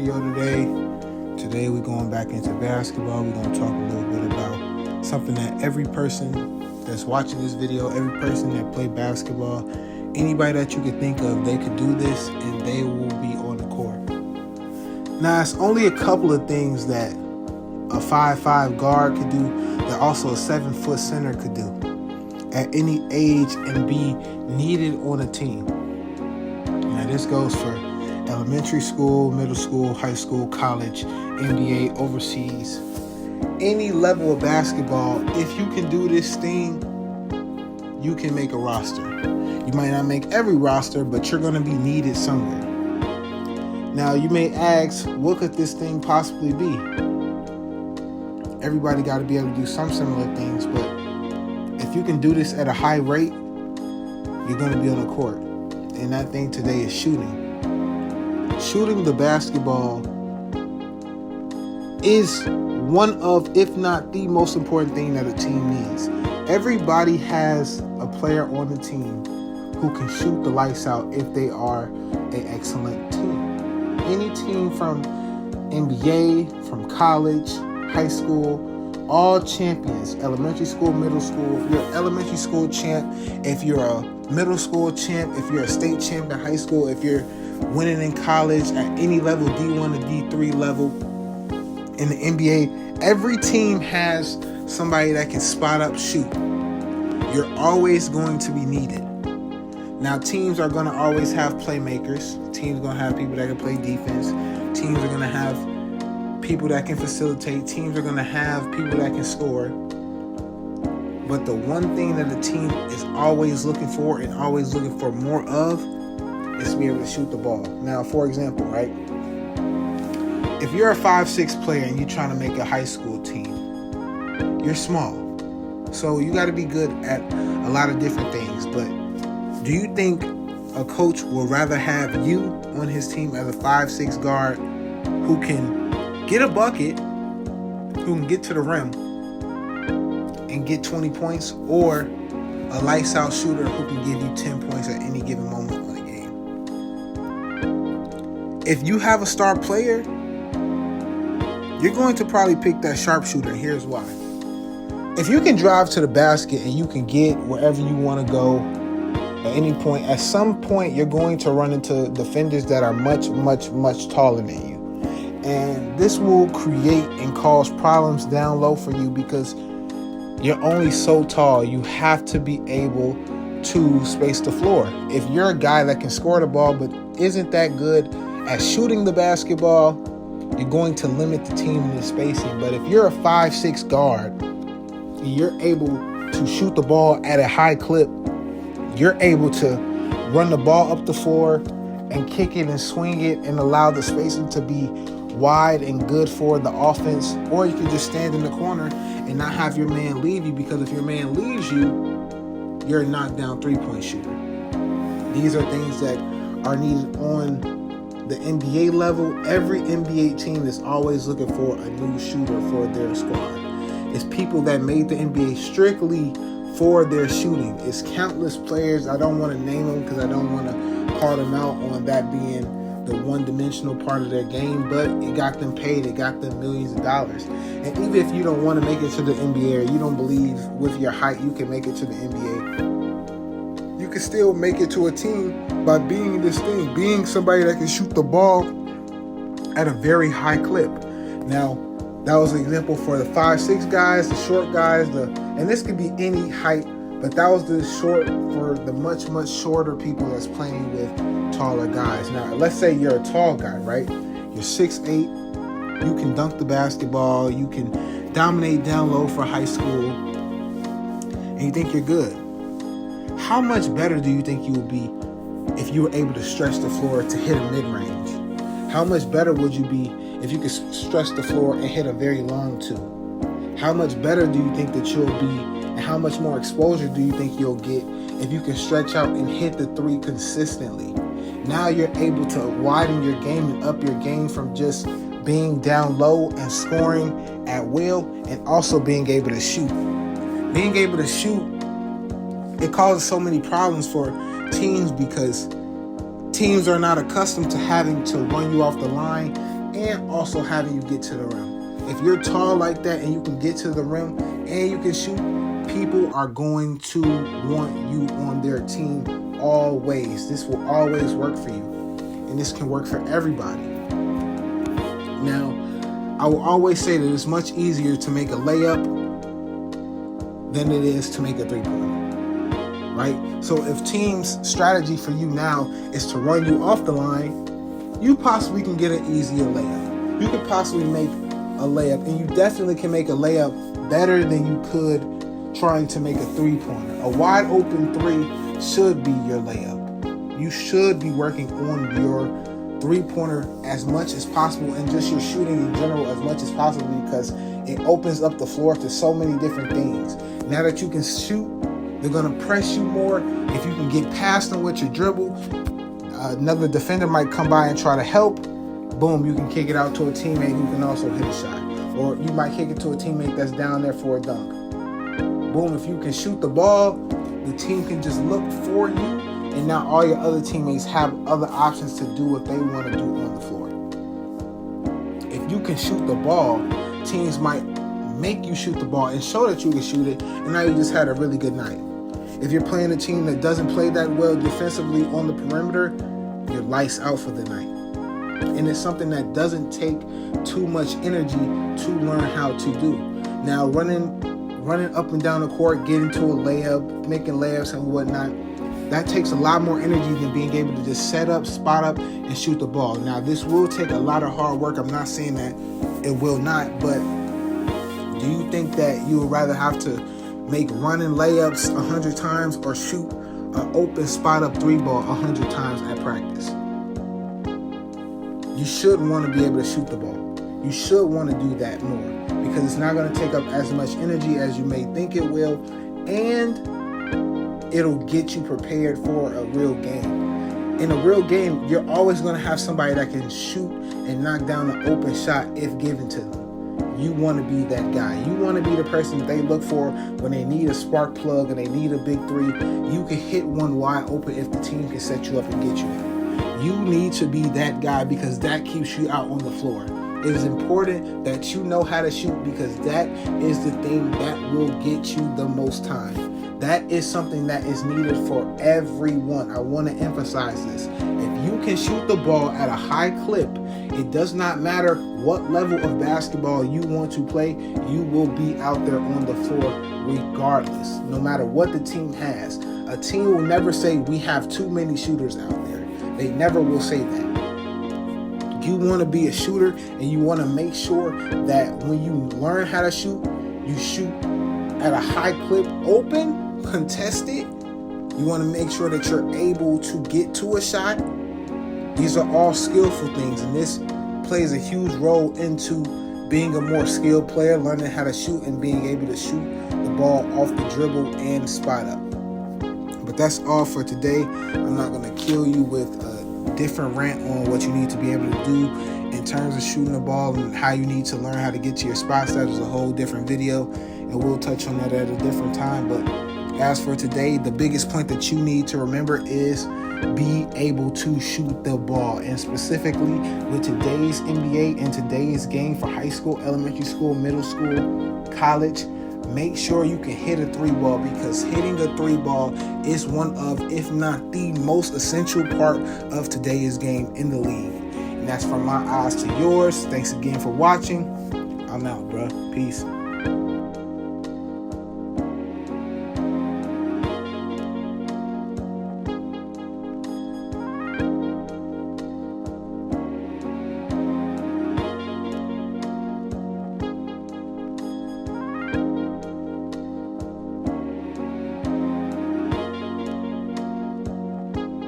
video today. Today we're going back into basketball. We're going to talk a little bit about something that every person that's watching this video, every person that play basketball, anybody that you could think of, they could do this and they will be on the court. Now, it's only a couple of things that a 5'5" guard could do that also a 7-foot center could do at any age and be needed on a team. Now, this goes for elementary school, middle school, high school, college, NBA, overseas, any level of basketball. If you can do this thing, you can make a roster. You might not make every roster, but you're going to be needed somewhere. Now, you may ask, what could this thing possibly be? Everybody got to be able to do some similar things, but if you can do this at a high rate, you're going to be on the court. And that thing today is shooting. Shooting the basketball is one of, if not the most important thing that a team needs. Everybody has a player on the team who can shoot the lights out if they are an excellent team. Any team from NBA, from college, high school, all champions, elementary school, middle school. If you're an elementary school champ, if you're a middle school champ, if you're a state champ in high school, if you're winning in college at any level, D1 to D3 level, in the NBA, every team has somebody that can spot up, shoot. You're always going to be needed. Now, teams are going to always have playmakers. Teams are going to have people that can play defense. Teams are going to have people that can facilitate. Teams are going to have people that can score. But the one thing that a team is always looking for and always looking for more of is to be able to shoot the ball. Now, for example, right? If you're a 5'6" player and you're trying to make a high school team, you're small. So you got to be good at a lot of different things. But do you think a coach would rather have you on his team as a 5'6" guard who can get a bucket, who can get to the rim and get 20 points, or a lights out shooter who can give you 10 points at any given moment on a game? If you have a star player, you're going to probably pick that sharpshooter. Here's why. If you can drive to the basket and you can get wherever you want to go at any point, at some point you're going to run into defenders that are much, much, much taller than you. And this will create and cause problems down low for you because you're only so tall. You have to be able to space the floor. If you're a guy that can score the ball but isn't that good at shooting the basketball, you're going to limit the team in the spacing. But if you're a 5'6" guard and you're able to shoot the ball at a high clip, you're able to run the ball up the floor and kick it and swing it and allow the spacing to be wide and good for the offense. Or you can just stand in the corner and not have your man leave you, because if your man leaves you, you're a knockdown three-point shooter. These are things that are needed on the NBA level. Every NBA team is always looking for a new shooter for their squad. It's people that made the NBA strictly for their shooting. It's countless players. I don't want to name them because I don't want to call them out on that being the one-dimensional part of their game, but it got them paid. It got them millions of dollars. And even if you don't want to make it to the NBA, or you don't believe with your height you can make it to the NBA, you can still make it to a team by being this thing, being somebody that can shoot the ball at a very high clip. Now, that was an example for the 5'6" guys, the short guys, and this could be any height, but that was the short for the much, much shorter people that's playing with taller guys. Now, let's say you're a tall guy, right? You're 6'8", you can dunk the basketball, you can dominate down low for high school, and you think you're good. How much better do you think you would be if you were able to stretch the floor to hit a mid-range? How much better would you be if you could stretch the floor and hit a very long two? How much better do you think that you'll be, and how much more exposure do you think you'll get if you can stretch out and hit the three consistently? Now you're able to widen your game and up your game from just being down low and scoring at will, and also being able to shoot. Being able to shoot, it causes so many problems for teams because teams are not accustomed to having to run you off the line and also having you get to the rim. If you're tall like that and you can get to the rim and you can shoot, people are going to want you on their team always. This will always work for you, and this can work for everybody. Now, I will always say that it's much easier to make a layup than it is to make a three-pointer, right? So if team's strategy for you now is to run you off the line, you possibly can get an easier layup. You could possibly make a layup, and you definitely can make a layup better than you could trying to make a three-pointer. A wide open three should be your layup. You should be working on your three-pointer as much as possible, and just your shooting in general as much as possible, because it opens up the floor to so many different things. Now that you can shoot, they're going to press you more. If you can get past them with your dribble, another defender might come by and try to help. Boom, you can kick it out to a teammate who can also hit a shot. Or you might kick it to a teammate that's down there for a dunk. Boom, if you can shoot the ball, the team can just look for you, and now all your other teammates have other options to do what they want to do on the floor. If you can shoot the ball, teams might make you shoot the ball and show that you can shoot it, and now you just had a really good night. If you're playing a team that doesn't play that well defensively on the perimeter, you're lights out for the night. And it's something that doesn't take too much energy to learn how to do. Now, running up and down the court, getting to a layup, making layups and whatnot, that takes a lot more energy than being able to just set up, spot up, and shoot the ball. Now, this will take a lot of hard work. I'm not saying that it will not, but do you think that you would rather have to make running layups 100 times or shoot an open spot up three ball 100 times at practice? You should want to be able to shoot the ball. You should want to do that more, because it's not going to take up as much energy as you may think it will, and it'll get you prepared for a real game. In a real game, you're always going to have somebody that can shoot and knock down an open shot if given to them. You want to be that guy. You want to be the person that they look for when they need a spark plug and they need a big three. You can hit one wide open if the team can set you up and get you there. You need to be that guy, because that keeps you out on the floor. It is important that you know how to shoot, because that is the thing that will get you the most time. That is something that is needed for everyone. I want to emphasize this. If you can shoot the ball at a high clip, it does not matter what level of basketball you want to play, you will be out there on the floor regardless, no matter what the team has. A team will never say we have too many shooters out there. They never will say that. You want to be a shooter, and you want to make sure that when you learn how to shoot, you shoot at a high clip, open, contested. You want to make sure that you're able to get to a shot. These are all skillful things, and this plays a huge role into being a more skilled player, learning how to shoot and being able to shoot the ball off the dribble and spot up. But that's all for today. I'm not going to kill you with a different rant on what you need to be able to do in terms of shooting the ball and how you need to learn how to get to your spots. That is a whole different video, and we'll touch on that at a different time. But as for today, the biggest point that you need to remember is be able to shoot the ball. And specifically with today's NBA and today's game for high school, elementary school, middle school, college, make sure you can hit a three ball, because hitting a three ball is one of, if not the most essential part of today's game in the league. And that's from my eyes to yours. Thanks again for watching. I'm out, bro. Peace.